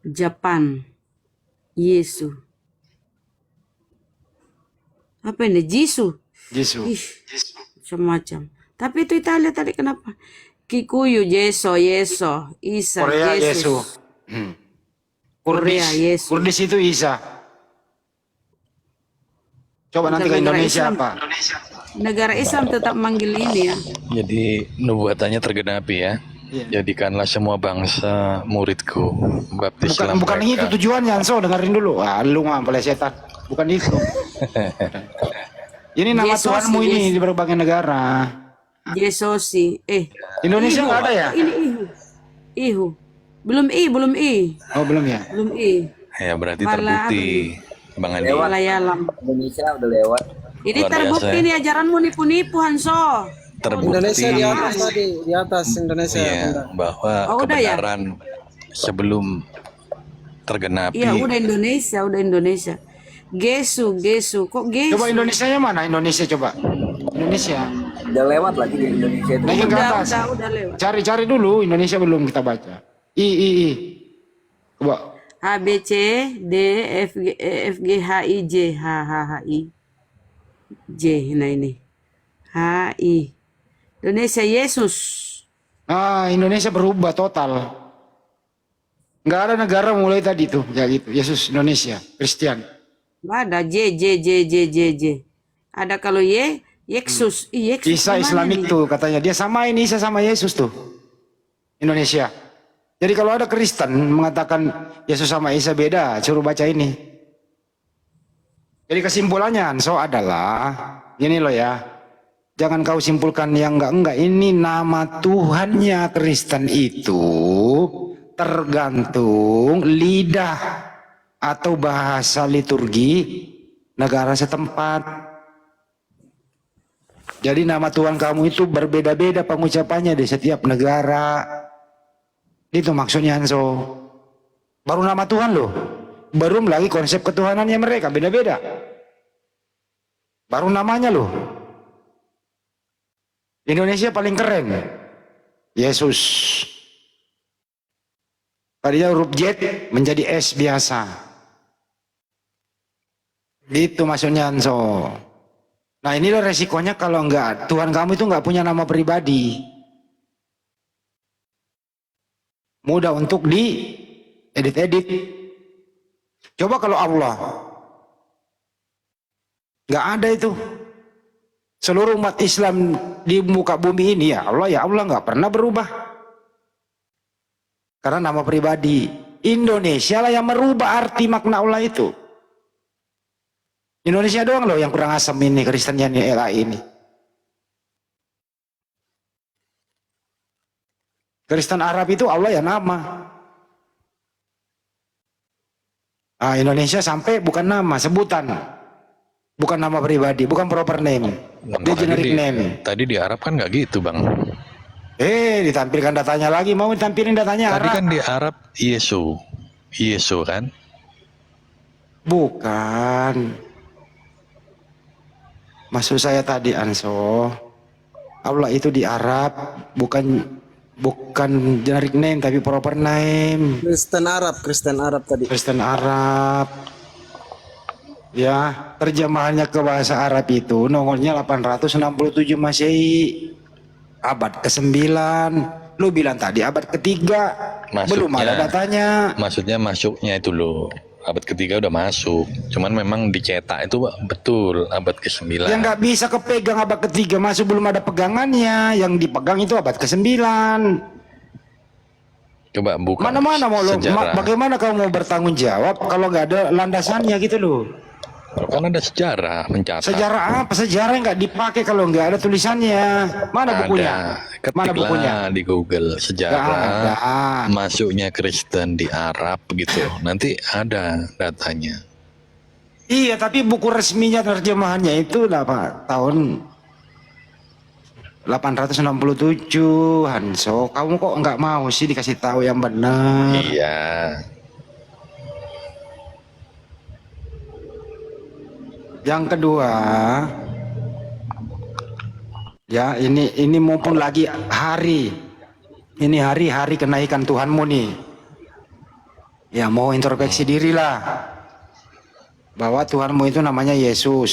Jepang, Yesus. Apa ini? Jisoo. Jisoo. Ih, macam-macam. Tapi itu Italia tadi kenapa? Kikuyu, Yeso, Isa, Korea Yesu. Yesus. Korea, Kurdis. Yesus. Kurdis itu Isa. Coba nanti ke Negara Indonesia Islam. apa? Negara Islam tetap manggil ini ya. Jadi nubuatannya tergenapi ya. Iya. Jadikanlah semua bangsa muridku. Baptislah Bukan itu mereka. tujuannya, so dengerin dulu. Ah, lu ngampel setan. Bukan itu. Ini nama Yesus, Tuhanmu ini di berbagai negara. Yesosi. Indonesia nggak ada ya? Ini Ihu. Belum I. Oh belum ya? Belum I. Ya berarti Malah terbukti Bang Andi. Malayalam. Indonesia udah lewat. Ini Luar terbukti biasa ya. nih ajaranmu nipu-nipu Hanso. Terbukti Indonesia di atas tadi, di atas Indonesia. ya, Bunda. bahwa Oh, udah ya? kebenaran sebelum tergenapi. Iya, udah Indonesia. Gesu. Kok Gesu? Coba Indonesia nya mana? Indonesia coba. Indonesia. Udah lewat lagi di Indonesia itu. Naikin ke atas. Udah lewat. Cari dulu. Indonesia belum kita baca. I. Coba. H B C D F G H I J I J. Nah ini H I. Indonesia Yesus. Ah, Indonesia berubah total. Nggak ada negara mulai tadi tuh, ya gitu. Yesus Indonesia, Kristen. Nggak ada J. Ada kalau Yesus. Yesus Isa gimana Islamik nih? tuh katanya. Dia samain Isa sama Yesus tuh. Indonesia. Jadi kalau ada Kristen mengatakan Yesus sama Isa beda, suruh baca ini. Jadi kesimpulannya so adalah gini loh ya. Jangan kau simpulkan yang enggak. Ini nama Tuhannya Kristen itu tergantung lidah atau bahasa liturgi negara setempat. Jadi nama Tuhan kamu itu berbeda-beda pengucapannya di setiap negara. Itu maksudnya Hanso. Baru nama Tuhan loh. Belum lagi konsep ketuhanannya mereka beda-beda. Baru namanya loh. Indonesia paling keren. Yesus. Tadinya huruf Z menjadi S biasa. Gitu maksudnya Hanso. Nah inilah resikonya kalau enggak. Tuhan kamu itu enggak punya nama pribadi. Mudah untuk di edit. Coba kalau Allah. Enggak ada itu. Seluruh umat Islam di muka bumi ini ya Allah nggak pernah berubah. Karena nama pribadi. Indonesia lah yang merubah arti makna Allah itu. Indonesia doang loh yang kurang asam ini Kristennya nih ini. Kristen Arab itu Allah ya nama. Nah, Indonesia sampai bukan nama, sebutan. Bukan nama pribadi, bukan proper name. Dia generic name. Tadi di Arab kan nggak gitu Bang. Ditampilkan datanya lagi. Mau ditampilin datanya Tadi Arab? kan di Arab Yesu kan? Bukan. Maksud saya tadi Anso, Allah itu di Arab bukan generic name tapi proper name. Kristen Arab tadi. Kristen Arab. Ya, terjemahannya ke bahasa Arab itu nongolnya 867 Masehi. Abad ke-9. Lu bilang tadi abad ke-3. Belum ada datanya. Maksudnya masuknya itu loh. Abad ke-3 udah masuk. Cuman memang dicetak itu betul abad ke-9. Yang nggak bisa kepegang abad ke-3 masuk belum ada pegangannya. Yang dipegang itu abad ke-9. Coba buka Mana-mana mau lo, sejarah. bagaimana kamu mau bertanggung jawab kalau nggak ada landasannya gitu loh. Kan ada sejarah mencatat. Sejarah apa? Sejarah yang nggak dipakai kalau nggak ada tulisannya. Mana bukunya? Mana bukunya? Di Google sejarah Nggak ada. masuknya Kristen di Arab gitu. Nanti ada datanya. Iya, tapi buku resminya terjemahannya itu apa? Tahun 867 Hanso. Kamu kok nggak mau sih dikasih tahu yang benar? Iya. Yang kedua, ya ini mumpun lagi hari. Ini hari kenaikan Tuhanmu nih. Ya mau introspeksi diri lah. Bahwa Tuhanmu itu namanya Yesus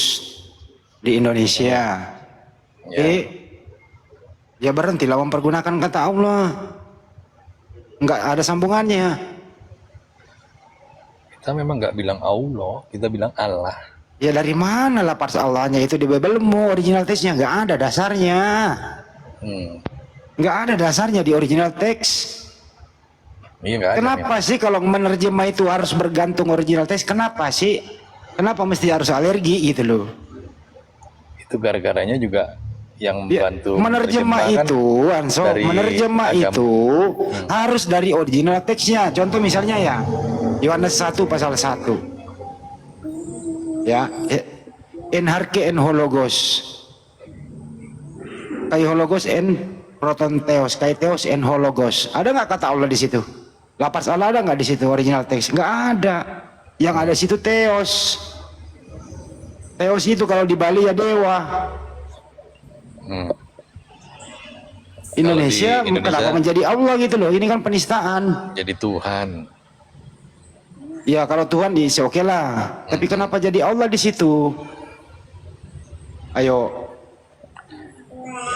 di Indonesia. Ya. Ya berhentilah mempergunakan kata Allah. Enggak ada sambungannya. Kita memang nggak bilang Allah, kita bilang Allah. Ya dari mana lafaz Allahnya itu di Biblemu, original teksnya nggak ada dasarnya. Nggak ada dasarnya di original teks. Iya nggak ada. Kenapa sih kalau menerjemah itu harus bergantung original teks? Kenapa sih? Kenapa mesti harus alergi gitu loh? Itu gara-garanya juga yang Ya, bantu menerjemah kan itu, Anso, dari menerjemah agama. itu harus dari original teksnya. Contoh misalnya ya, Yohanes 1 pasal 1. Ya, en harke en hologos. Kai hologos en proton theos, kai theos en hologos. Ada nggak kata Allah di situ? Lafaz Allah ada nggak di situ original teks? Nggak ada. Yang ada di situ theos. Theos itu kalau di Bali ya dewa. Indonesia, Kalau di Indonesia kenapa menjadi Allah gitu loh? Ini kan penistaan. jadi Tuhan. Ya kalau Tuhan di oke lah. Tapi kenapa jadi Allah di situ? Ayo.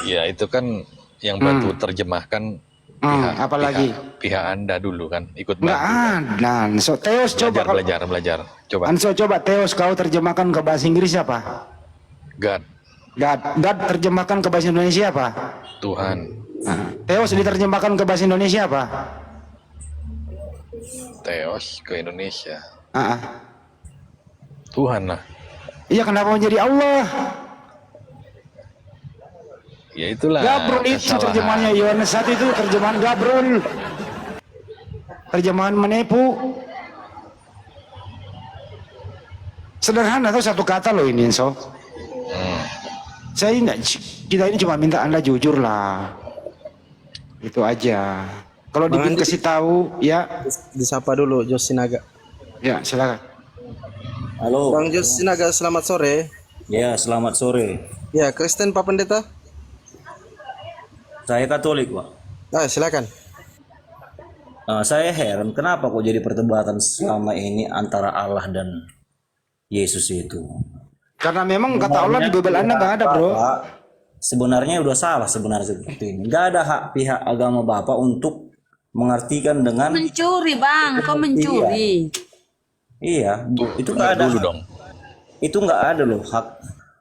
Ya itu kan yang bantu terjemahkan Apalagi? pihak Anda dulu kan ikut Nggak bantu. ada. So Theos coba Belajar. Coba. Anso coba Theos kau terjemahkan ke bahasa Inggris apa? God, God terjemahkan ke bahasa Indonesia apa? Tuhan. Theos diterjemahkan ke bahasa Indonesia apa? Theos ke Indonesia. Ah. Tuhan lah. Iya kenapa menjadi Allah? Ya itulah. Gabrul itu kesalahan. terjemahannya Yohanes 1 itu terjemahan Gabrul. Terjemahan menipu. Sederhana tuh satu kata loh ini, so. Kita ini cuma minta Anda jujur lah. Itu aja. Kalau dikasih tahu ya, Disapa dulu Jos Sinaga. ya silakan. Halo. Bang Jos Sinaga, selamat sore. Ya, selamat sore. Ya, Kristen Pak Pendeta. Saya Katolik, Pak. Silakan. Saya heran kenapa kok jadi perdebatan selama ini antara Allah dan Yesus itu. Karena memang kata Allah di Bible Anda nggak ada, bro. Bapak, sebenarnya udah salah sebenarnya seperti ini. Nggak ada hak pihak agama Bapak untuk mengartikan dengan Mencuri, Bang. Kau mencuri. iya, itu nggak ada. Dulu dong. Itu nggak ada loh hak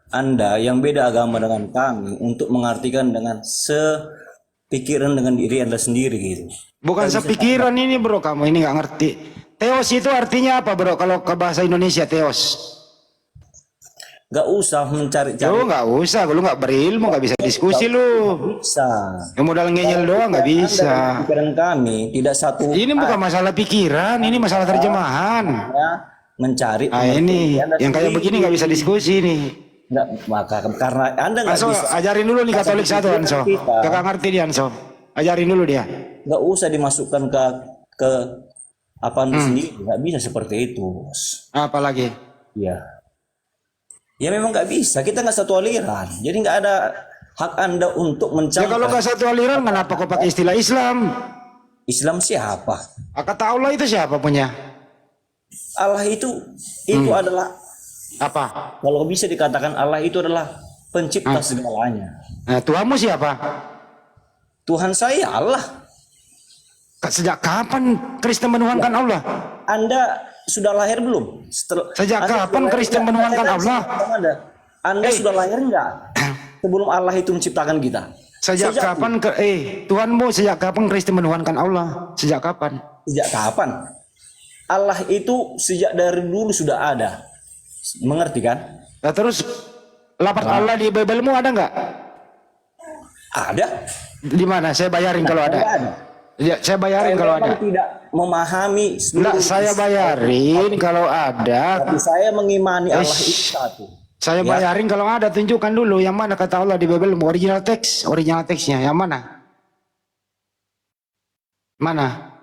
Anda yang beda agama dengan kami untuk mengartikan dengan sepikiran dengan diri Anda sendiri gitu. Bukan sepikiran ini, bro. Kamu ini nggak ngerti. Theos itu artinya apa, bro? Kalau ke bahasa Indonesia, Theos. Nggak usah mencari-cari. Lu nggak usah, lu nggak berilmu, nggak bisa diskusi lu. Bisa. Yang modal ngeyel doang nggak bisa. Pikiran kami tidak satu. Ini bukan masalah pikiran, ini masalah terjemahan. Mencari. Nah ini, Anda yang kayak sendiri. begini nggak bisa diskusi nih. Nggak, maka karena Anda nggak Anso, bisa. ajarin dulu nih Katolik satu, Anso. Kita. Kakak ngerti dia, Anso. Ajarin dulu dia. Nggak usah dimasukkan ke apa Anda sendiri. Nggak bisa seperti itu, Bos. Apalagi? Ya. Ya memang nggak bisa. Kita nggak satu aliran. Jadi nggak ada hak Anda untuk Ya mencari. kalau nggak satu aliran, kenapa kau pakai istilah Islam? Islam siapa? Kata Allah itu siapa punya? Allah itu adalah, Apa? kalau bisa dikatakan Allah itu adalah pencipta segalanya. Nah, Tuhanmu siapa? Tuhan saya Allah. Sejak kapan Kristen menuhankan Allah? Anda sudah lahir belum? Sejak Anda kapan sudah lahir Kristen enggak? menuhankan Saya Allah? sama Anda sudah lahir enggak? Sebelum Allah itu menciptakan kita. Sejak kapan Tuhanmu sejak kapan Kristen menuhankan Allah? Sejak kapan? Sejak kapan? Allah itu sejak dari dulu sudah ada. Mengerti kan? Nah, terus lafaz Allah di Biblemu ada nggak? Ada. Di mana? Saya bayarin kalau ada. Enggak ada. Ya, saya bayarin kalau ada. Memang tidak memahami Enggak, seluruh saya bayarin kalau ada. tapi saya mengimani Allah itu satu. Saya bayarin kalau ada. Tunjukkan dulu yang mana kata Allah di Biblemu, original teksnya yang mana? Mana?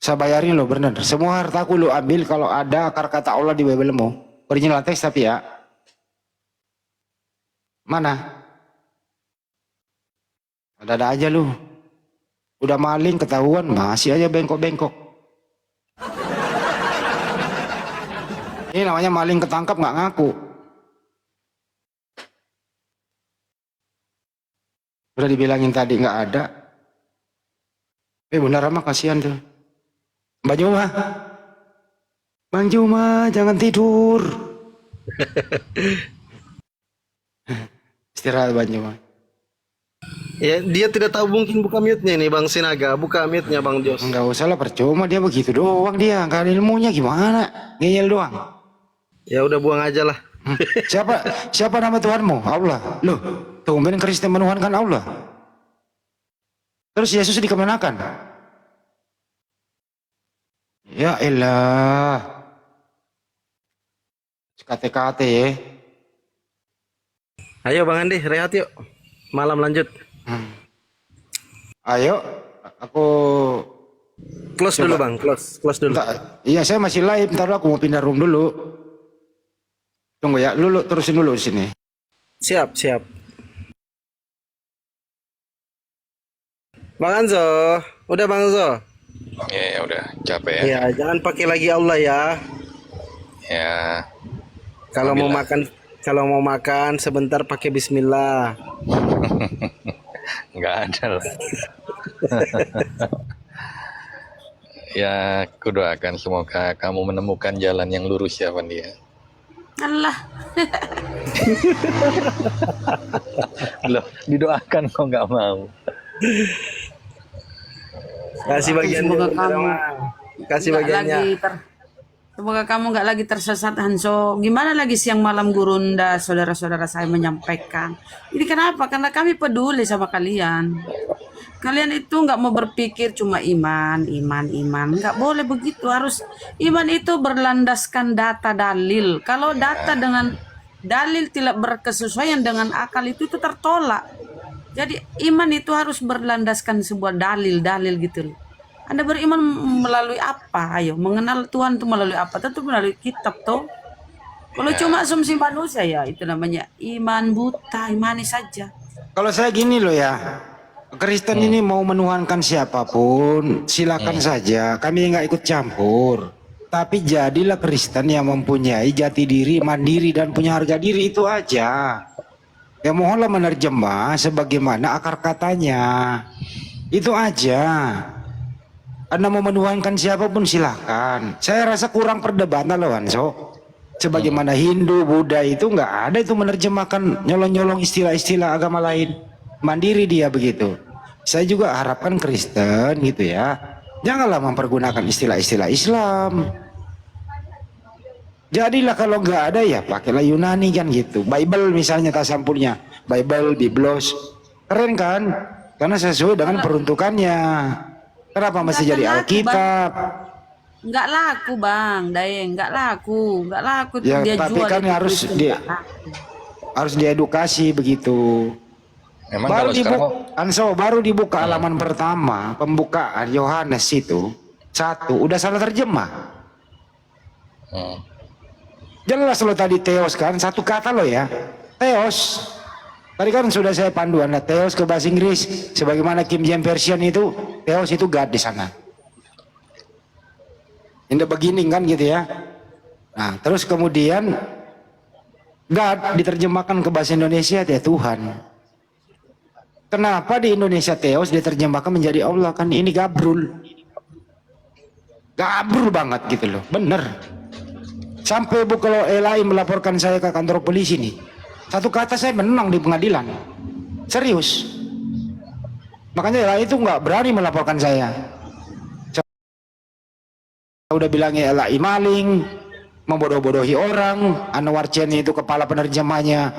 Saya bayarin lo bener. Semua hartaku lo ambil kalau ada akar kata Allah di Biblemu. Original teks tapi ya. Mana? Ada aja lu. Udah maling ketahuan masih aja bengkok-bengkok. Ini namanya maling ketangkap nggak ngaku. Udah dibilangin tadi nggak ada. Bunda Rama kasihan tuh. Mbak Juma. Bang Juma jangan tidur. Istirahat Bang Juma. Ya, dia tidak tahu mungkin buka mute-nya nih Bang Sinaga. Buka mute-nya Bang Jos. Enggak usah lah, percuma dia begitu doang dia. Nggak ada ilmunya gimana. Ngeyel doang. Ya udah buang aja lah. Siapa nama Tuhanmu? Allah. Loh, tumben Kristen menuhankan Allah. Terus Yesus dikemanakan? Ya elah. Kate-kate ya. Ayo Bang Andi, rehat yuk. Malam lanjut. Ayo, aku Close dulu Bang, close dulu. iya saya masih live, ntar aku mau pindah room dulu. Tunggu ya, lu terusin dulu di sini. Siap. Bang Anzo, udah Bang Anzo? Ya udah capek ya. Ya, jangan pakai lagi Allah ya. Ya, Kalau mau Alhamdulillah. makan sebentar pakai bismillah. nggak ada lah. Ya, aku doakan semoga kamu menemukan jalan yang lurus ya, Vandia. Allah. Loh, didoakan kok nggak mau. Kasih bagian Semoga dulu, kamu kasih nggak bagiannya. semoga kamu nggak lagi tersesat, Hanso. Gimana lagi siang malam Gurunda, saudara-saudara saya menyampaikan. Ini kenapa? Karena kami peduli sama kalian. Kalian itu nggak mau berpikir cuma iman. Nggak boleh begitu. Harus iman itu berlandaskan data dalil. Kalau data dengan dalil tidak berkesesuaian dengan akal itu tertolak. Jadi iman itu harus berlandaskan sebuah dalil gitu loh. Anda beriman melalui apa? Ayo, mengenal Tuhan itu melalui apa? Tentu melalui kitab toh. Kalau cuma asumsi manusia ya itu namanya iman buta, imani saja. Kalau saya gini loh ya, Kristen ini mau menuhankan siapapun, silakan saja. Kami nggak ikut campur. Tapi jadilah Kristen yang mempunyai jati diri, mandiri dan punya harga diri, itu aja. Ya mohonlah menerjemah sebagaimana akar katanya. Itu aja. Anda mau menuhankan siapapun silakan. Saya rasa kurang perdebatan loh Hanso. Sebagaimana Hindu, Buddha itu nggak ada itu menerjemahkan nyolong-nyolong istilah-istilah agama lain. Mandiri dia begitu. Saya juga harapkan Kristen gitu ya. Janganlah mempergunakan istilah-istilah Islam. Jadilah kalau nggak ada ya pakailah Yunani kan gitu. Bible misalnya tasampurnya. Bible, Biblos. Keren kan? Karena sesuai dengan peruntukannya. Kenapa masih jadi Alkitab? Nggak laku Bang, Daeng, nggak laku Ya dia tapi jual kan itu harus Kristen, dia nggak laku. harus diedukasi begitu. Emang Baru kalau sekarang dibuka, Anso, baru dibuka halaman pertama, pembukaan Yohanes itu 1 udah salah terjemah. Jelas lo tadi Theos kan, satu kata lo ya, Theos. Tadi kan sudah saya pandu Anda, Theos ke bahasa Inggris, sebagaimana King James Version itu, Theos itu God di sana. Ini begini kan gitu ya. Nah, terus kemudian God diterjemahkan ke bahasa Indonesia ya Tuhan. Kenapa di Indonesia Theos diterjemahkan menjadi Allah? Kan ini gabrul. Gabrul banget gitu loh, bener. Sampai Bu kalau LAI melaporkan saya ke kantor polisi nih, satu kata saya menang di pengadilan. Serius. Makanya LAI itu nggak berani melaporkan saya. Saya udah bilangnya LAI maling, membodoh-bodohi orang, Anwar Chen itu kepala penerjemahnya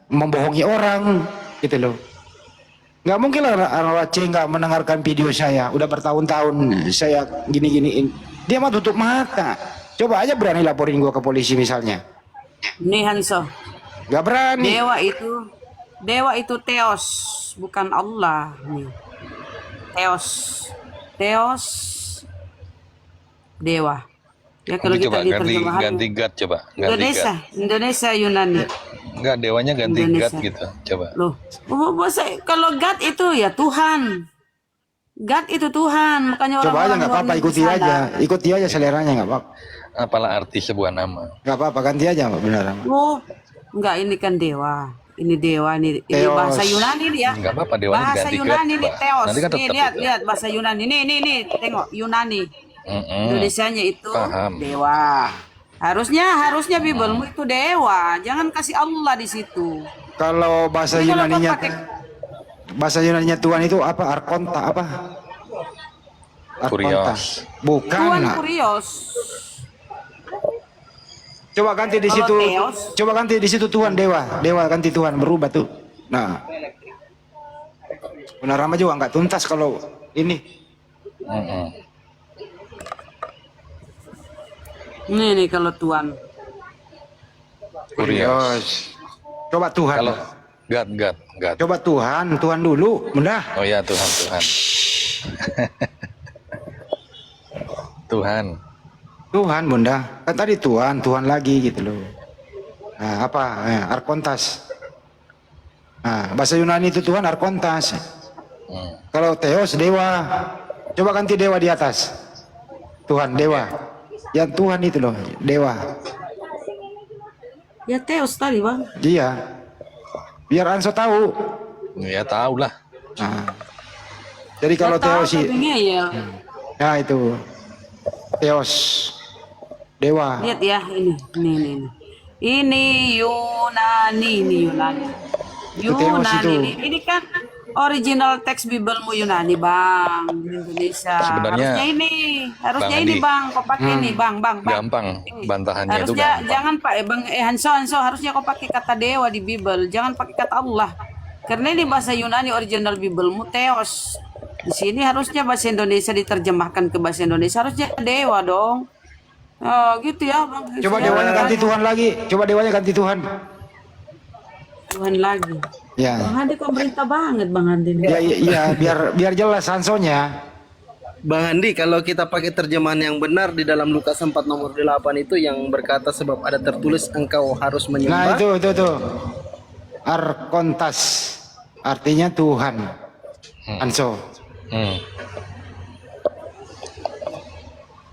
membohongi orang, gitu loh. Nggak mungkin lah Anwar Chen nggak mendengarkan video saya. Udah bertahun-tahun saya gini-giniin. Dia mah tutup mata. Coba aja berani laporin gua ke polisi misalnya. Nih Hanso, Nggak berani. dewa itu Theos, bukan Allah nih. Theos dewa. Ya kalau Nanti kita coba di ganti terjemahan God coba, ganti God. Indonesia Yunani. Enggak, dewanya ganti Indonesia. God gitu. Coba. Loh, kalau God itu ya Tuhan. God itu Tuhan, makanya Coba aja orang-orang nggak luar apa-apa, negeri ikuti sana. aja seleranya nggak apa-apa. Apalah arti sebuah nama? Gak apa-apa, ganti aja benar. Oh, enggak, ini kan dewa. Ini dewa, ini Theos. bahasa Yunani nih ya. Nggak apa-apa, dewanya Bahasa diganti Yunani ke nih, Theos. nanti kan Nih, tetap lihat, itu. lihat bahasa Yunani. Nih, tengok Yunani. Mm-mm. Indonesianya itu Paham. dewa. Harusnya Bibelmu itu dewa. Jangan kasih Allah di situ. Kalau bahasa Jadi kalau kau Yunaninya pakai bahasa Yunaninya Tuhan itu apa? Arkonta apa? Arkonta. Kurios. Bukan. Tuhan Nak. Kurios. Coba ganti di Kalau situ. Theos? Coba ganti di situ Tuhan dewa. Dewa ganti Tuhan berubah tuh. Nah. Benar Rama juga nggak tuntas kalau ini. Mm-mm. Nih kalau Tuhan. Kurios. Coba Tuhan. Kalau God. Coba Tuhan dulu. Mudah. Oh ya, Tuhan. Tuhan. Tuhan bunda, kan tadi Tuhan lagi gitu loh. Nah, apa? Arkontas. Nah, bahasa Yunani itu Tuhan Arkontas. Kalau Theos dewa, coba ganti dewa di atas. Tuhan dewa, yang Tuhan itu loh dewa. Ya Theos tadi bang. Iya, biar Anso tahu. Ya tahu lah. Nah, jadi kalau Ya tahu, Theos sih, tapi ngeyel. nah itu Theos dewa. Lihat ya ini. Ini Yunani. Itu Theos itu. Ini kan original teks Bibelmu Yunani bang, Indonesia. Sebenarnya, Harusnya Bang ini Andi. bang, kau pakai nih bang. Gampang. Bantahannya itu Harusnya gampang. jangan pak, bang Hanso, harusnya kau pakai kata dewa di Bibel, jangan pakai kata Allah. Karena ini bahasa Yunani original Bibelmu Theos. Di sini harusnya bahasa Indonesia diterjemahkan ke bahasa Indonesia, harusnya dewa dong. Oh gitu ya bang. Coba dewanya ganti Tuhan lagi. Coba dewanya ganti Tuhan. Tuhan lagi. Ya. Bang Handi kok berita banget Bang Handi. Iya, biar jelas Hansonya. Bang Andi, kalau kita pakai terjemahan yang benar di dalam Lukas 4 nomor 8 itu yang berkata sebab ada tertulis engkau harus Nah menyembah. itu Arkontas artinya Tuhan. Hanso. Hmm.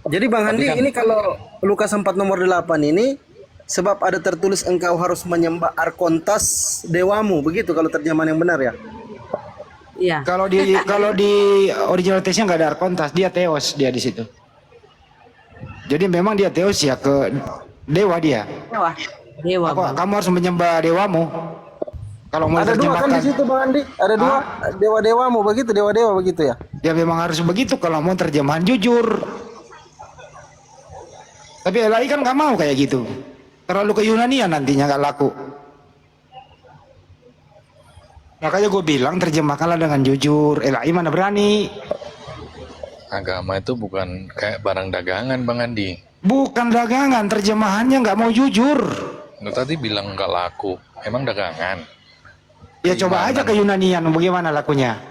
Jadi Bang Andi, ini kalau Lukas 4 nomor 8 ini sebab ada tertulis engkau harus menyembah Arkontas dewamu, begitu kalau terjemahan yang benar ya. Iya. Kalau di original teksnya nggak ada Arkontas, dia Theos dia di situ. Jadi memang dia Theos ya ke dewa dia. Dewa. Apa, Bang. kamu harus menyembah dewamu. Kalau mau Ada dua kan di diterjemahkan, situ Bang Andi, ada dua dewa-dewamu begitu, dewa-dewa begitu ya. ya memang harus begitu kalau mau terjemahan jujur. Tapi LAI kan nggak mau kayak gitu. Terlalu ke Yunanian nantinya nggak laku. Makanya gue bilang terjemahkanlah dengan jujur. LAI mana berani? Agama itu bukan kayak barang dagangan Bang Andi. Bukan dagangan, terjemahannya nggak mau jujur. Lu tadi bilang nggak laku. Emang dagangan? Ya coba aja ke Yunanian, bagaimana lakunya?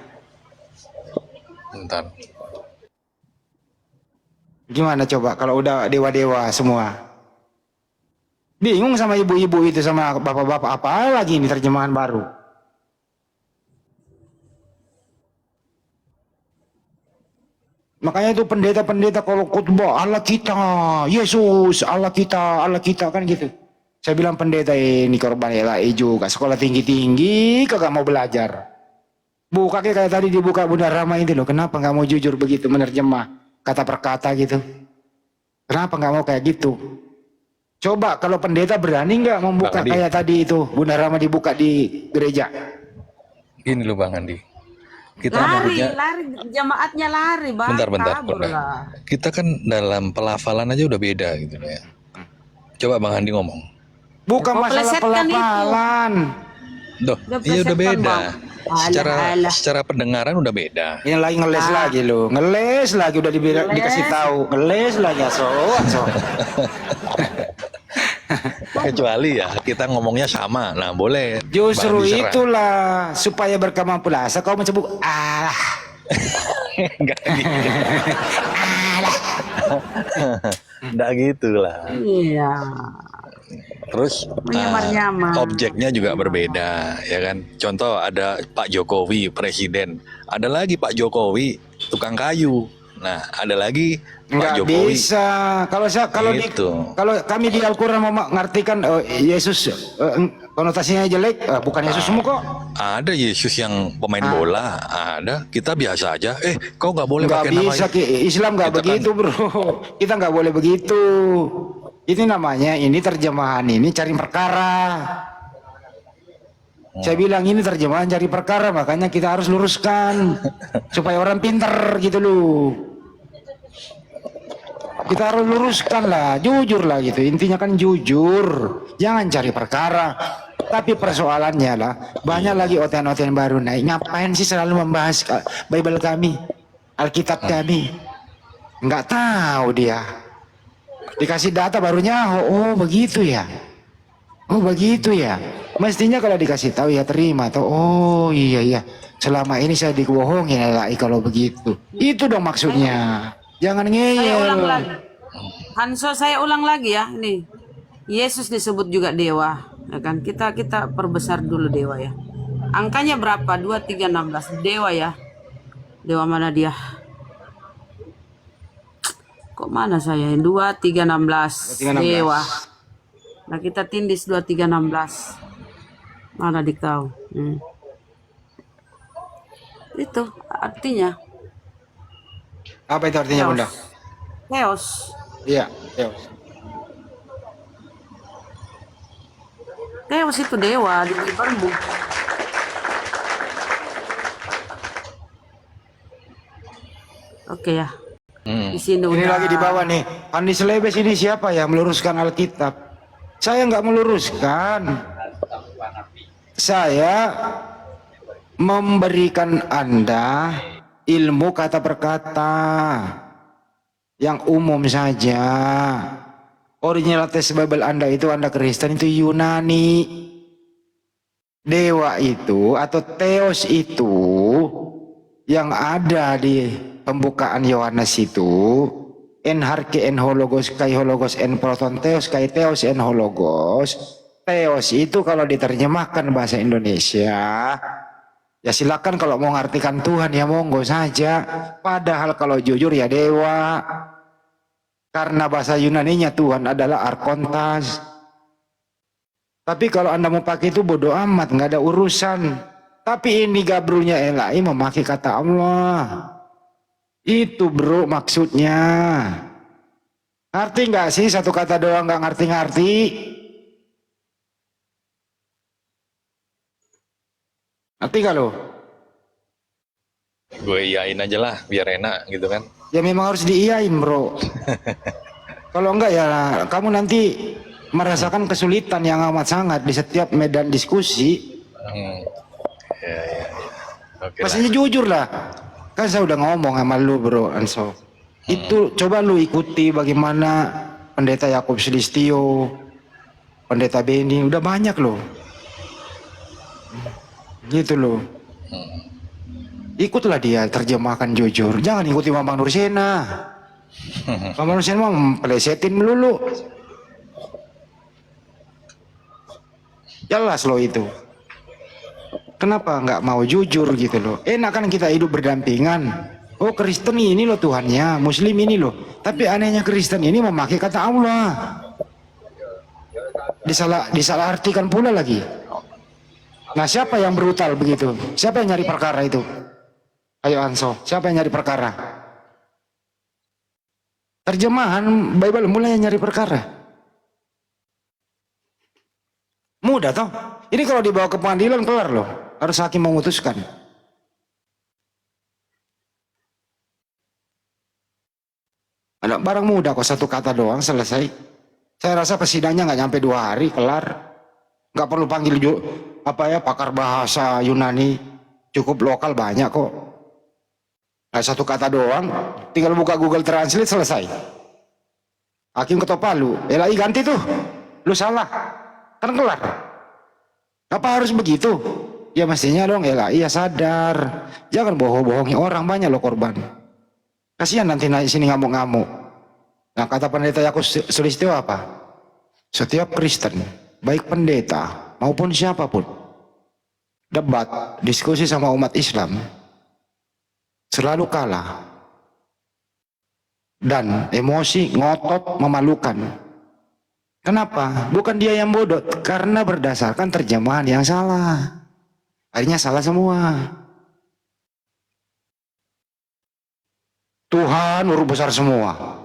Bentar. Gimana coba kalau udah dewa-dewa semua? Bingung sama ibu-ibu itu sama bapak-bapak, apa lagi ini terjemahan baru? Makanya itu pendeta-pendeta kalau khotbah Allah kita, Yesus, Allah kita kan gitu. Saya bilang pendeta ini korban LAI juga, sekolah tinggi-tinggi kagak mau belajar. Buka kayak tadi dibuka Bunda Rama itu loh, kenapa nggak mau jujur begitu menerjemah kata per kata gitu? Kenapa nggak mau kayak gitu? Coba kalau pendeta berani nggak membuka Bang Andi. kayak tadi itu Bunda Rama dibuka di gereja? Gini loh Bang Andi. Kita Lari, muridnya jamaatnya lari bang. bentar. Kabur lah. Kita kan dalam pelafalan aja udah beda gitu loh ya. Coba Bang Andi ngomong. Bukan Kau masalah plesetkan itu. pelafalan. Duh, Udah iya udah plesetkan, beda. Bang. Alah. Secara pendengaran udah beda. Yang lagi ngeles lagi lo, ngeles lagi udah dikasih tahu, ngeles lagi so. Kecuali ya kita ngomongnya sama. Nah, boleh. Justru Bang Andi serang. itulah supaya berkembang pulasa kau mencebuk Enggak gitu. Enggak gitu lah. Iya. Terus Menyamar-nyamar. objeknya juga berbeda, ya kan? Contoh ada Pak Jokowi presiden, ada lagi Pak Jokowi tukang kayu. Nah, ada lagi Nggak Jokowi. bisa. Kalau saya Gitu. kalau kami di Al-Qur'an mau mengartikan Yesus konotasinya jelek, bukan Yesus semua kok. Ada Yesus yang pemain bola, ada. Kita biasa aja. Kau nggak boleh Nggak pakai nama bisa, Islam nggak Kita begitu bro. Kita nggak boleh begitu. Ini namanya, ini terjemahan ini cari perkara. Saya bilang ini terjemahan cari perkara, makanya kita harus luruskan supaya orang pinter gitu loh. Kita harus luruskan lah, jujur lah gitu. Intinya kan jujur, jangan cari perkara. Tapi persoalannya lah, banyak lagi oten-oten baru naik. Ngapain sih selalu membahas Bible kami, Alkitab kami? Nggak tahu dia. Dikasih data barunya, oh begitu ya. Oh begitu ya. Mestinya kalau dikasih tahu ya terima. Tuh, oh iya. Selama ini saya dibohongin ya kalau begitu. Itu dong maksudnya. Jangan Saya ulang ngeyel. lagi. Hanso, saya ulang lagi ya. Nih, Yesus disebut juga dewa. Ya kan? Kita perbesar dulu dewa ya. Angkanya berapa? 2, 3, 16. Dewa ya. Dewa mana dia? Kok mana saya? 2, 3, 16. 2, 3, 16. Dewa. Nah, kita tindis 2, 3, 16. Mana di kau? Itu artinya Apa itu artinya bunda? Theos. Iya. Theos itu dewa di Bible. Oke ya. Di sini Ini udah. lagi di bawah nih. Andi Selebes ini siapa ya meluruskan Alkitab? Saya nggak meluruskan. Saya memberikan Anda ilmu kata per kata yang umum saja. Original teks Bible Anda itu, Anda Kristen itu Yunani. Dewa itu atau Theos itu yang ada di pembukaan Yohanes itu, en harke en hologos kai hologos en proton theos kai theos en hologos. Theos itu kalau diterjemahkan bahasa Indonesia, ya silakan kalau mau ngartikan Tuhan ya monggo saja. Padahal kalau jujur ya dewa. Karena bahasa Yunaninya Tuhan adalah arkontas. Tapi kalau Anda mau pakai itu bodoh amat, nggak ada urusan. Tapi ini gabrulnya Elai memakai kata Allah. Itu bro maksudnya. Ngerti nggak sih satu kata doang nggak ngerti-ngerti? Ngerti nggak lo? Gue iyain aja lah, biar enak gitu kan. Ya memang harus diiyain bro. Kalau enggak ya kamu nanti merasakan kesulitan yang amat sangat di setiap medan diskusi. Ya. Oke lah. Pastinya jujur lah. Kan saya udah ngomong sama lu bro Anso. Itu coba lu ikuti bagaimana pendeta Yakub Sulistyo, pendeta Beni, udah banyak loh. Gitu loh. Ikutlah dia terjemahkan jujur. Jangan ikuti Bambang Nursena. Bambang Nursena mah melesetin melulu. Jelas loh itu. Kenapa nggak mau jujur gitu loh? Enak kan kita hidup berdampingan. Oh Kristen ini loh Tuhannya, Muslim ini loh. Tapi anehnya Kristen ini memakai kata Allah. Disalahartikan pula lagi. Nah siapa yang brutal begitu? Siapa yang nyari perkara itu? Ayo Anso, siapa yang nyari perkara? Terjemahan Bible mulai nyari perkara. Mudah toh? Ini kalau dibawa ke pengadilan kelar loh. Harus hakim memutuskan. Ada barang mudah kok, satu kata doang selesai. Saya rasa persidangannya nggak nyampe 2 hari kelar. Nggak perlu panggil pakar bahasa Yunani. Cukup lokal banyak kok. Nah, satu kata doang, tinggal buka Google Translate selesai. Hakim ketok palu, Elai ganti tuh. Lu salah. Kan kelar. Apa harus begitu? Ya mestinya dong Elai ya sadar. Jangan bohong-bohongi orang, banyak loh korban. Kasihan nanti naik sini ngamuk-ngamuk. Nah kata pendeta Yakub Sulistyo apa? Setiap Kristen, baik pendeta maupun siapapun, debat, diskusi sama umat Islam, selalu kalah dan emosi, ngotot, memalukan. Kenapa? Bukan dia yang bodoh, karena berdasarkan terjemahan yang salah. Akhirnya salah semua. Tuhan huruf besar semua.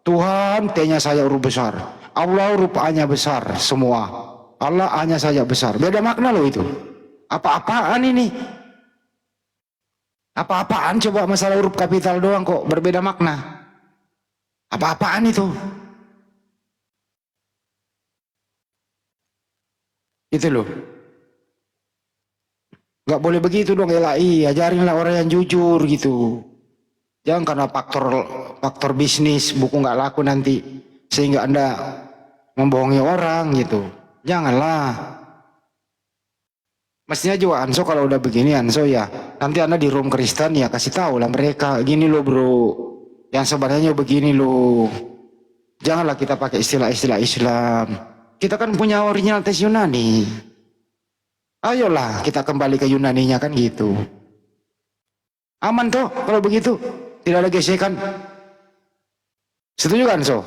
Tuhan T-nya saya huruf besar. Allah rupanya besar semua. Allah hanya saja besar. Beda makna loh itu. Apa-apaan ini? Apa-apaan coba masalah huruf kapital doang kok berbeda makna. Apa-apaan itu? Itu loh. Gak boleh begitu dong LAI. Ajarinlah orang yang jujur gitu. Jangan karena faktor bisnis buku nggak laku nanti sehingga Anda membohongi orang gitu. Janganlah. Mestinya juga Anso kalau udah begini Anso ya nanti Anda di room Kristen ya kasih tahu lah mereka gini loh bro. Yang sebenarnya begini loh. Janganlah kita pakai istilah-istilah Islam. Kita kan punya original tes Yunani. Ayolah kita kembali ke Yunaninya kan gitu. Aman toh kalau begitu. Tidak ada gesekan. Setuju kan so?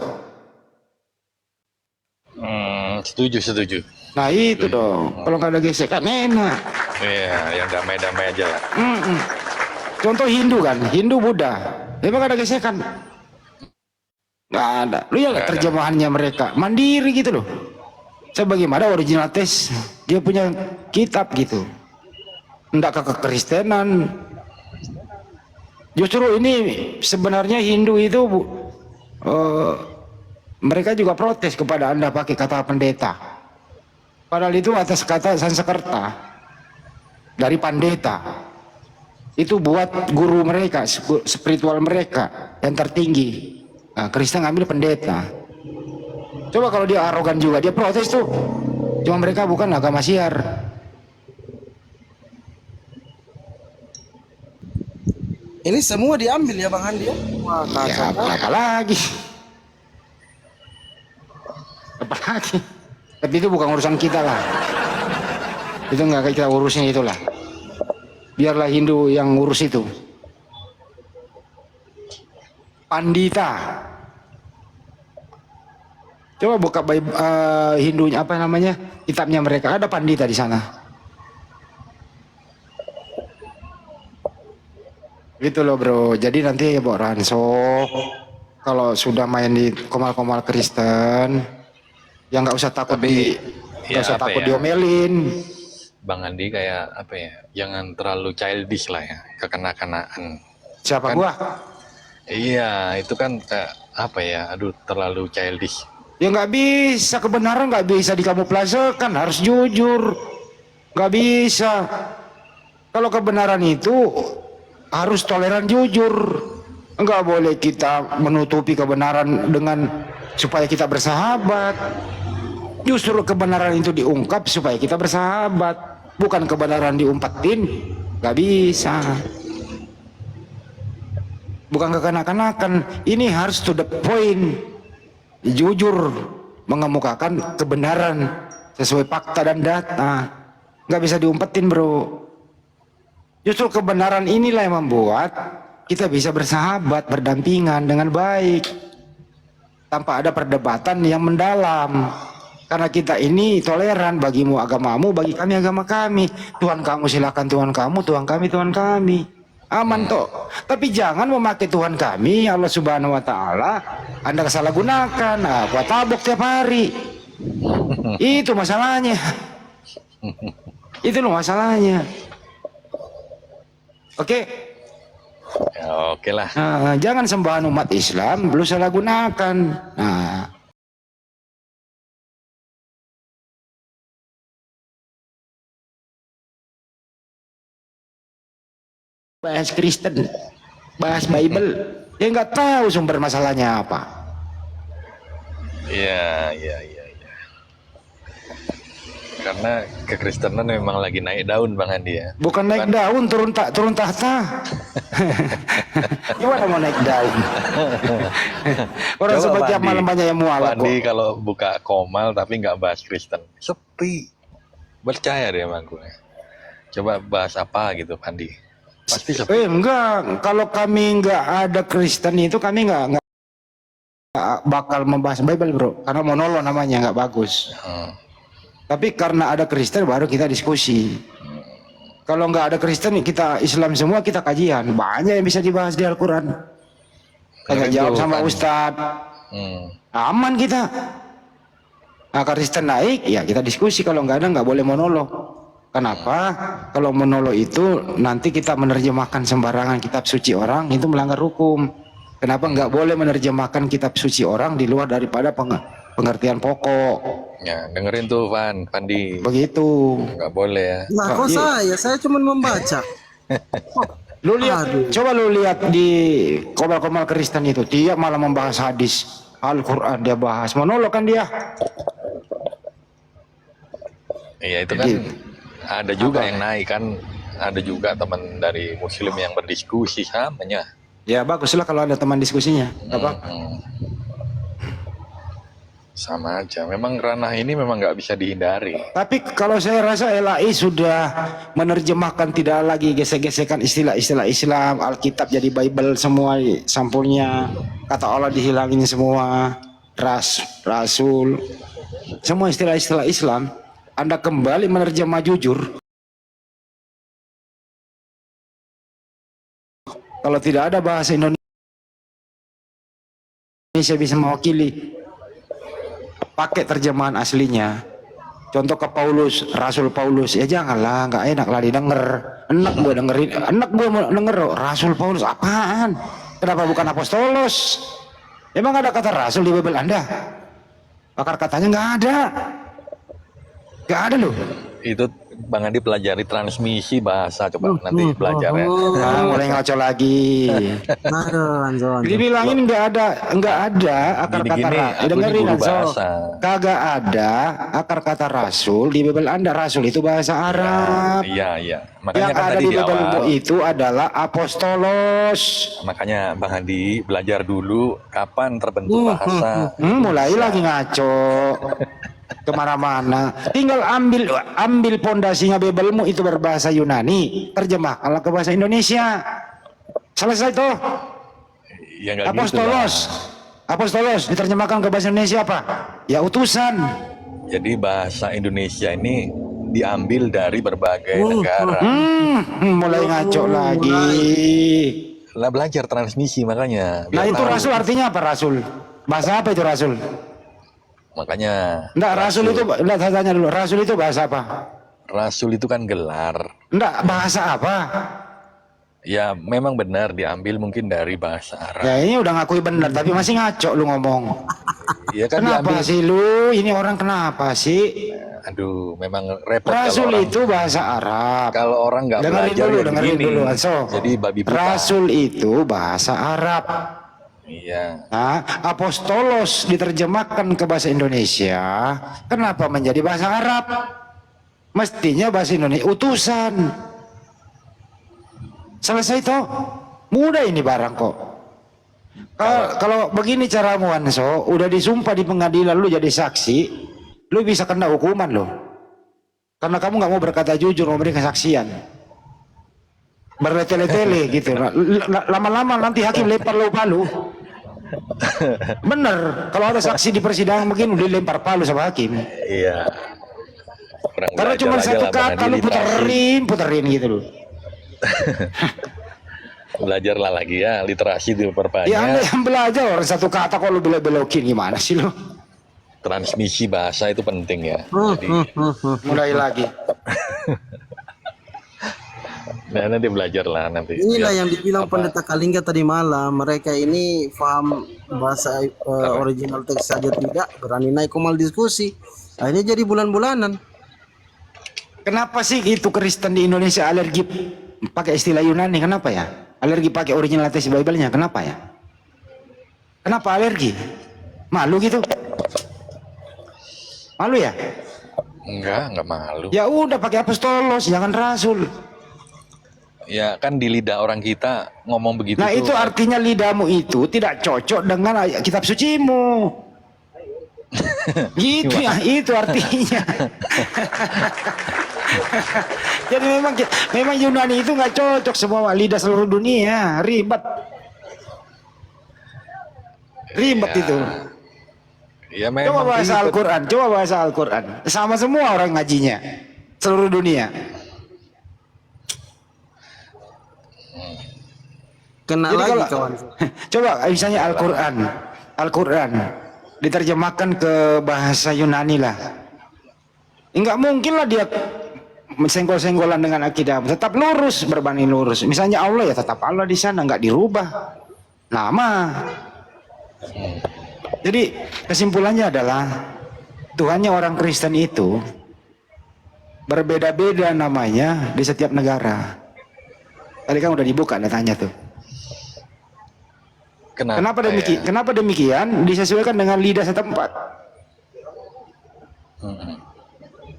Setuju. Nah itu dong. Kalau nggak ada gesekan enak. Iya, yang damai-damai aja lah. Contoh Hindu kan, Hindu Buddha. Emang ada gesekan? Nggak ada. Lu ya terjemahannya mereka mandiri gitu loh. Sebagaimana original tes dia punya kitab gitu. Nggak ke kekristenan. Justru ini sebenarnya Hindu itu mereka juga protes kepada Anda pakai kata pendeta. Padahal itu atas kata Sanskerta dari pandeta. Itu buat guru mereka, spiritual mereka yang tertinggi. Nah, Kristen ngambil pendeta. Coba kalau dia arogan juga, dia protes tuh. Cuma mereka bukan agama siar. Ini semua diambil ya Bang Handi ya? Wah, Ya, apa lagi? Apa lagi? Tapi itu bukan urusan kita lah. Itu nggak kita urusin itulah. Biarlah Hindu yang ngurus itu. Pandita. Coba buka Hindunya apa namanya? Kitabnya mereka ada pandita di sana. Gitu loh bro. Jadi nanti ya Bok Ranso kalau sudah main di komal-komal Kristen, ya nggak usah takut nggak usah takut diomelin. Bang Andi kayak apa ya? Jangan terlalu childish lah ya, kekanak-kanakan. Siapa Kan- gua? Iya, itu kan kayak apa ya? Aduh, terlalu childish. Ya nggak bisa, kebenaran nggak bisa dikamuflasekan, harus jujur. Nggak bisa. Kalau kebenaran itu harus toleran jujur. Enggak boleh kita menutupi kebenaran dengan supaya kita bersahabat. Justru kebenaran itu diungkap supaya kita bersahabat. Bukan kebenaran diumpetin. Enggak bisa. Bukan kekanak-kanakan. Ini harus to the point. Jujur mengemukakan kebenaran sesuai fakta dan data. Enggak bisa diumpetin bro. Justru kebenaran inilah yang membuat kita bisa bersahabat, berdampingan dengan baik. Tanpa ada perdebatan yang mendalam. Karena kita ini toleran, bagimu agamamu, bagi kami agama kami. Tuhan kamu silakan Tuhan kamu, Tuhan kami Tuhan kami. Aman toh. Tapi jangan memakai Tuhan kami, Allah Subhanahu wa taala, Anda kesalahgunakan. Nah, gua tabok tiap hari. Itu masalahnya. Itu loh masalahnya. Oke. Ya, oke lah. Nah, jangan sembahan umat Islam belum salah gunakan. Nah, bahas Kristen, bahas Bible, ya nggak tahu sumber masalahnya apa. Iya. Karena kekristenan memang lagi naik daun Bang Andi ya. Bukan naik daun, turun tahta. Gimana mau naik daun? Orang Coba, seperti Pak Andi. malam banyak yang Pak mualaf Andi kok. kalau buka Komal tapi nggak bahas Kristen, sepi. Percaya deh sama gue. Coba bahas apa gitu Pak Andi. Pasti sepi. Enggak, kalau kami nggak ada Kristen itu kami nggak bakal membahas Bible bro, karena monolog namanya nggak bagus. Tapi karena ada Kristen baru kita diskusi. Kalau nggak ada Kristen kita Islam semua kita kajian, banyak yang bisa dibahas di Al-Quran. Kita jawab sama Ustadz, aman kita. Nah, Kristen naik ya kita diskusi, kalau nggak ada nggak boleh monolog. Kenapa? Kalau monolog itu nanti kita menerjemahkan sembarangan kitab suci orang, itu melanggar hukum. Kenapa nggak boleh menerjemahkan kitab suci orang di luar daripada pengertian pokok? Ya, dengerin tuh Pandi. Begitu. Nggak boleh ya. Nah, kok saya cuma membaca. Lu lihat, coba lu lihat di komal-komal Kristen itu, dia malah membahas hadis Al-Quran, dia bahas monolog kan dia. Iya itu kan ada juga yang naik kan, ada juga teman dari Muslim yang berdiskusi samanya. Ya baguslah kalau ada teman diskusinya, apa? Sama aja, memang ranah ini memang nggak bisa dihindari. Tapi kalau saya rasa LAI sudah menerjemahkan, tidak lagi gesek-gesekan istilah-istilah Islam, Alkitab jadi Bible semua sampulnya, kata Allah dihilangin semua, Rasul, semua istilah-istilah Islam. Anda kembali menerjemah jujur. Kalau tidak ada bahasa Indonesia bisa mewakili, pakai terjemahan aslinya. Contoh ke Paulus, Rasul Paulus, ya janganlah, nggak enak lah didengar. Enak gue dengerin, enak gue denger Rasul Paulus apaan? Kenapa bukan apostolos? Emang ada kata Rasul di Bible Anda? Akar katanya nggak ada. Nggak ada loh. Itu Bang Andi pelajari transmisi bahasa, coba nanti belajar ya. Nah, mulai ngaco lagi. Aduh, Anzo. Dibilangin nggak ada akar kata Gini-gini, Rasul. aku ini Dengerin guru Anzo. bahasa. Kagak ada akar kata Rasul di Bible Anda. Rasul itu bahasa Arab. Iya. Makanya Yang kan ada tadi di di Bible awal. itu adalah apostolos. Makanya Bang Andi belajar dulu kapan terbentuk bahasa. Mulai lagi ngaco. Kemana-mana. Tinggal ambil pondasinya Biblemu itu berbahasa Yunani, terjemahkanlah ke bahasa Indonesia. Selesai tuh. Ya nggak gitu lah. Apostolos diterjemahkan ke bahasa Indonesia apa? Ya utusan. Jadi bahasa Indonesia ini diambil dari berbagai negara. Mulai ngaco lagi. Lah belajar transmisi makanya. Nah biar itu tahu. Rasul artinya apa Rasul? Bahasa apa itu Rasul? Makanya. Enggak, Rasul itu, enggak, saya tanya dulu, Rasul itu bahasa apa? Rasul itu kan gelar. Enggak, bahasa apa? Ya memang benar diambil mungkin dari bahasa Arab. Ya ini udah ngakui benar, tapi masih ngaco lu ngomong. Ya kan Kenapa diambil. sih lu? Ini orang kenapa sih? Aduh, memang repot Rasul kalau orang, itu bahasa Arab. kalau orang nggak Dengerin belajar dulu, ya dengerin begini. dulu. So, Jadi babi buta. Rasul itu bahasa Arab. Iya. Nah, apostolos diterjemahkan ke bahasa Indonesia. Kenapa menjadi bahasa Arab? Mestinya bahasa Indonesia utusan. Selesai toh. Mudah ini barang kok. Kalau begini caramu Anso, udah disumpah di pengadilan lu jadi saksi, lu bisa kena hukuman loh. Karena kamu nggak mau berkata jujur, memberi kesaksian. Bertele-tele gitu. Lama-lama nanti hakim lempar lu palu. Bener, kalau ada saksi di persidangan mungkin udah lempar palu sama hakim. Iya. Kurang Karena belajar cuma aja satu lah, Bang kata Andi lu literasi. puterin gitu loh. Belajarlah lagi ya, literasi diperbanyak. Ya Anda yang belajar orang satu kata kok lu belok-belokin gimana sih lu? Transmisi bahasa itu penting ya. Jadi, Mulai lagi. nah, nanti belajar lah nanti. Inilah Biar yang dibilang apa, Pendeta Kalingga tadi malam. Mereka ini paham bahasa original teks saja tidak berani naik komal diskusi. Akhirnya jadi bulan-bulanan. Kenapa sih itu Kristen di Indonesia alergi pakai istilah Yunani? Kenapa ya? Alergi pakai original teks Bible-nya. Kenapa ya? Kenapa alergi? Malu gitu? Malu ya? Enggak malu. Ya udah pakai apostolos, jangan rasul. Ya kan di lidah orang kita ngomong begitu Nah tuh. itu artinya lidahmu itu tidak cocok dengan kitab sucimu. Gitu ya, itu artinya. Jadi memang Yunani itu nggak cocok semua lidah seluruh dunia, ribet. Ribet itu. Ya Coba memang bahasa ribet. Al-Quran, coba bahasa Al-Quran. Sama semua orang ngajinya. Seluruh dunia. Kena Jadi lagi kalau kawan. coba misalnya Al-Quran diterjemahkan ke bahasa Yunani lah. Enggak mungkin lah dia senggol-senggolan dengan akidah. Tetap lurus, berbanding lurus. Misalnya Allah ya tetap Allah di sana, enggak dirubah. Nama. Jadi kesimpulannya adalah Tuhannya orang Kristen itu berbeda-beda namanya di setiap negara. Tadi kan udah dibuka datanya tuh. Kenapa demikian? ya? Kenapa demikian? Disesuaikan dengan lidah setempat.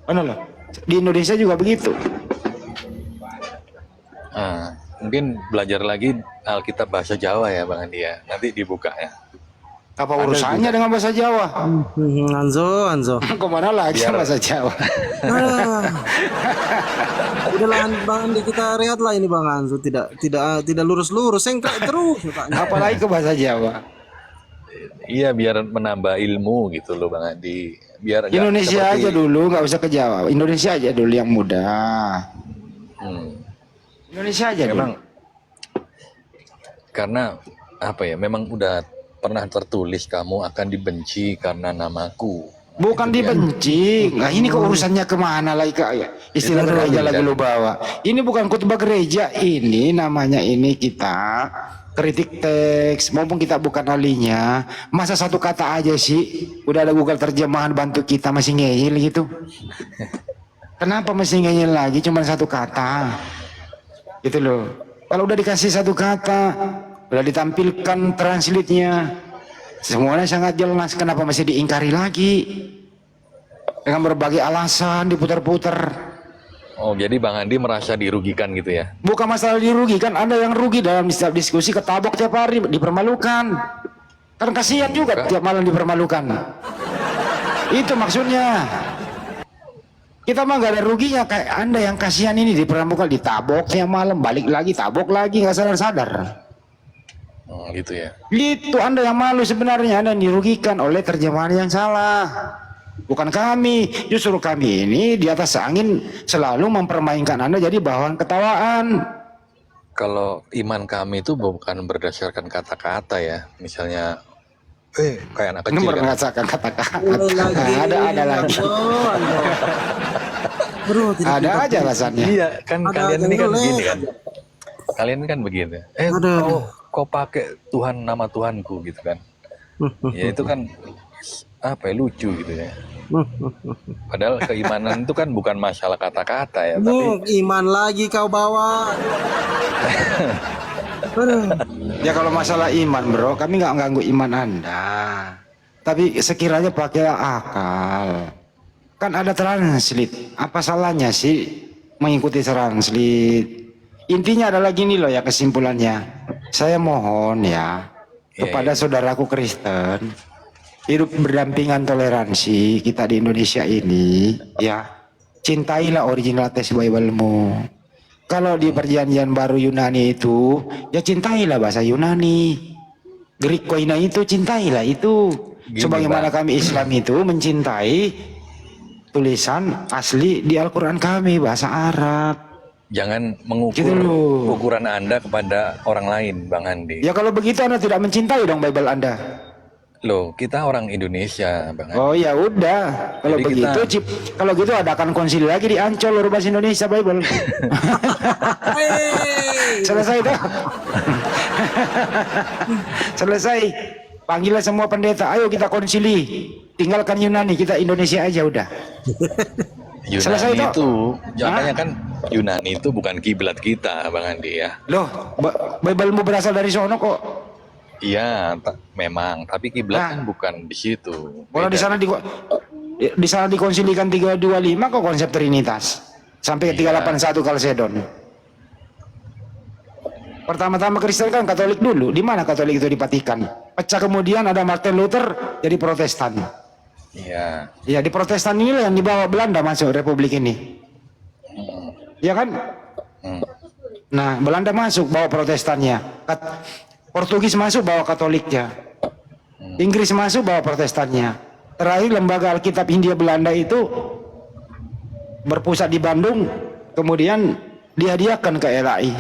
Benar loh. Di Indonesia juga begitu. Mungkin belajar lagi Alkitab bahasa Jawa ya Bang Andi ya. Nanti dibuka ya. Apa urusannya dengan bahasa Jawa? Anzo. Kemana lagi bahasa Jawa? Udahlah Bang Andi, kita rehat lah ini Bang Anzo, tidak lurus-lurus, sengklek terus Pak. Apalagi ke bahasa Jawa. Iya biar menambah ilmu gitu loh Bang Andi. Biar nggak Indonesia seperti- aja dulu, nggak usah ke Jawa. Indonesia aja dulu yang mudah. Indonesia aja dulu. Memang karena apa ya? Memang udah pernah tertulis kamu akan dibenci karena namaku. Bukan dibenci. Nah ini kok urusannya kemana lagi Kak? Istilah gereja lagi lu bawa. Ini bukan khotbah gereja. Ini namanya ini kita kritik teks. Maupun kita bukan ahlinya. Masa satu kata aja sih? Udah ada Google terjemahan bantu kita masih ngeyel gitu. Kenapa masih ngeyel lagi? Cuma satu kata. Gitu loh. Kalau udah dikasih satu kata, udah ditampilkan translate-nya, semuanya sangat jelas. Kenapa masih diingkari lagi dengan berbagai alasan diputar-putar? Oh jadi Bang Andi merasa dirugikan gitu ya? Bukan masalah dirugikan, ada yang rugi dalam setiap diskusi, ketabok tiap hari, dipermalukan. Kan kasihan juga tiap malam dipermalukan. Itu maksudnya. Kita mah gak ada ruginya, kayak Anda yang kasihan ini dipermalukan, ditabok tiap malam, balik lagi, tabok lagi, nggak sadar-sadar. Gitu ya. Itu Anda yang malu sebenarnya, Anda yang dirugikan oleh terjemahan yang salah. Bukan kami, justru kami ini di atas angin selalu mempermainkan Anda jadi bahan ketawaan. Kalau iman kami itu bukan berdasarkan kata-kata ya. Misalnya kayak anak Ini kecil kan. merasakan kata-kata. Lagi. Ada lagi. Bro, tidak Ada aja alasannya. Iya kan Ada kalian ini kan yang begini kan. Kalian kan begitu. Kau pakai Tuhan nama Tuhanku gitu kan. Ya itu kan apa ya, lucu gitu ya. Padahal keimanan itu kan bukan masalah kata-kata ya, tapi Iman lagi kau bawa. Ya kalau masalah iman bro, kami nggak ganggu iman Anda. Tapi sekiranya pakai akal. Kan ada translate. Apa salahnya sih mengikuti translate? Intinya adalah gini loh ya kesimpulannya. Saya mohon ya kepada saudaraku Kristen, hidup berdampingan toleransi kita di Indonesia ini ya. Cintailah original teks Bible-mu. Kalau di perjanjian baru Yunani itu, ya cintailah bahasa Yunani. Greek koina itu cintailah itu. Gini, Sebagaimana Bang. kami Islam itu mencintai tulisan asli di Al-Quran kami bahasa Arab. jangan mengukur Gitu loh. ukuran Anda kepada orang lain, Bang Andi. Ya kalau begitu Anda tidak mencintai dong Bible Anda. Loh, kita orang Indonesia, Bang Andi. Oh ya udah. Kalau Jadi begitu, kita- kalau gitu adakan konsili lagi di Ancol bahasa Indonesia Bible. Selesai dah. Selesai. Panggillah semua pendeta. Ayo kita konsili. Tinggalkan Yunani, kita Indonesia aja udah. Selesai Yunani toh? itu, makanya kan Yunani itu bukan kiblat kita, Bang Andi ya. Loh, Bible-mu berasal dari sono kok. Iya, memang, tapi kiblat Nah. kan bukan di situ. Kalau di Beda. sana di sana dikonsilikan 325 kok konsep Trinitas. Sampai ke 381 Kalsedon. Pertama-tama Kristen kan Katolik dulu. Di mana Katolik itu dipatikan? Pecah kemudian ada Martin Luther jadi Protestan. Iya. Ya di Protestan inilah yang dibawa Belanda masuk Republik ini. Ya kan? Nah Belanda masuk bawa Protestannya. Portugis masuk bawa Katoliknya. Inggris masuk bawa Protestannya. Terakhir lembaga Alkitab Hindia Belanda itu berpusat di Bandung, kemudian dihadiahkan ke LAI.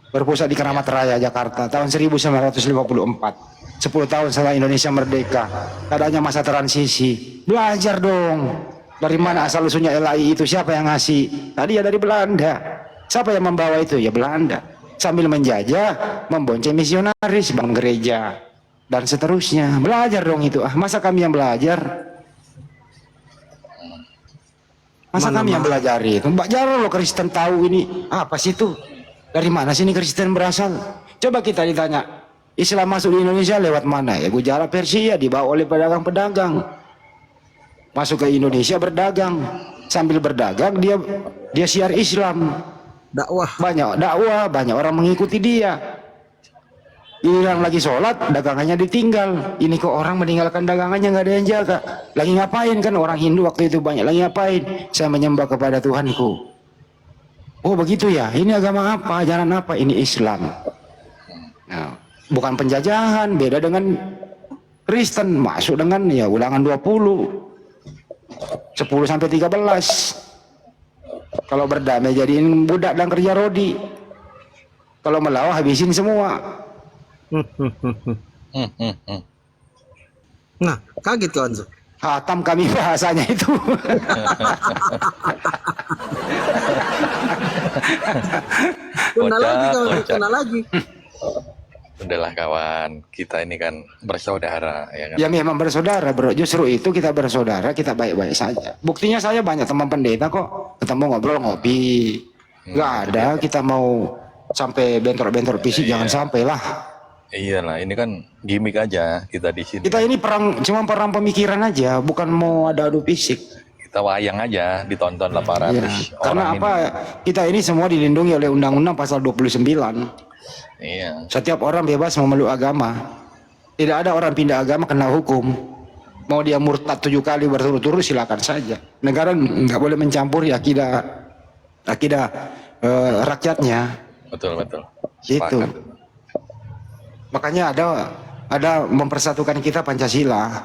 Berpusat di Keramat Raya, Jakarta, tahun 1954. 10 tahun setelah Indonesia merdeka. Adanya masa transisi. Belajar dong. Dari mana asal usulnya LAI itu? Siapa yang ngasih? Tadi ya dari Belanda. Siapa yang membawa itu? Ya Belanda. Sambil menjajah, membonceng misionaris, bangun gereja, dan seterusnya. Belajar dong itu. Masa kami yang belajar? Masa kami yang belajar itu? Jarang loh Kristen tahu ini. Apa sih itu? Dari mana sih ini Kristen berasal? Coba kita ditanya. Islam masuk di Indonesia lewat mana? Ya Gujara Persia, dibawa oleh pedagang-pedagang. Masuk ke Indonesia berdagang. Sambil berdagang dia siar Islam. Dakwah. Banyak orang mengikuti dia. Hilang lagi sholat, dagangannya ditinggal. Ini kok orang meninggalkan dagangannya nggak ada yang jaga. Lagi ngapain kan orang Hindu waktu itu banyak. Lagi ngapain? Saya menyembah kepada Tuhanku. Oh begitu ya. Ini agama apa? Ajaran apa? Ini Islam. Nah, bukan penjajahan. Beda dengan Kristen. Masuk dengan ya Ulangan 20. 10 sampai 13. Kalau berdamai jadiin budak dan kerja rodi. Kalau melawan habisin semua. Nah, kaget kawan Zo. Hatam kami bahasanya itu. Kena lagi kawan, Kocak. kena lagi. Udahlah kawan, kita ini kan bersaudara ya kan. Ya memang bersaudara bro. Justru itu kita bersaudara, kita baik-baik saja. Buktinya saya banyak teman pendeta kok. Ketemu ngobrol ngopi. Gak ada kita mau sampai bentrok-bentrok fisik, jangan sampai lah. Iyalah, ini kan gimmick aja kita di sini. Kita ini cuma perang pemikiran aja, bukan mau ada adu fisik. Kita wayang aja, ditonton 800 Ya, orang karena ini. apa? Kita ini semua dilindungi oleh Undang-Undang Pasal 29. Iya. Setiap orang bebas memeluk agama. Tidak ada orang pindah agama kena hukum. Mau dia murtad 7 kali berturut-turut silakan saja. Negara nggak boleh mencampuri akidah rakyatnya. Betul. Itu. Sepakat. Makanya ada mempersatukan kita Pancasila,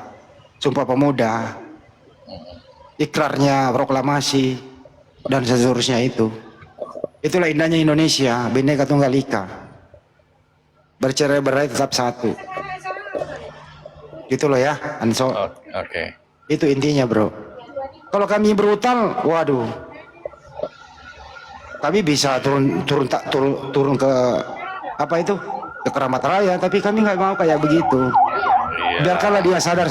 Sumpah Pemuda, ikrarnya proklamasi dan seterusnya itu. Itulah indahnya Indonesia, Bhinneka Tunggal Ika. Bercerai-berai tetap satu. Gitu loh ya, Anso. Oke. Itu intinya, bro. Kalau kami brutal, waduh. Kami bisa turun ke apa itu? Ke Keramat Raya, tapi kami nggak mau kayak begitu. Iya. Biarkanlah dia sadar satu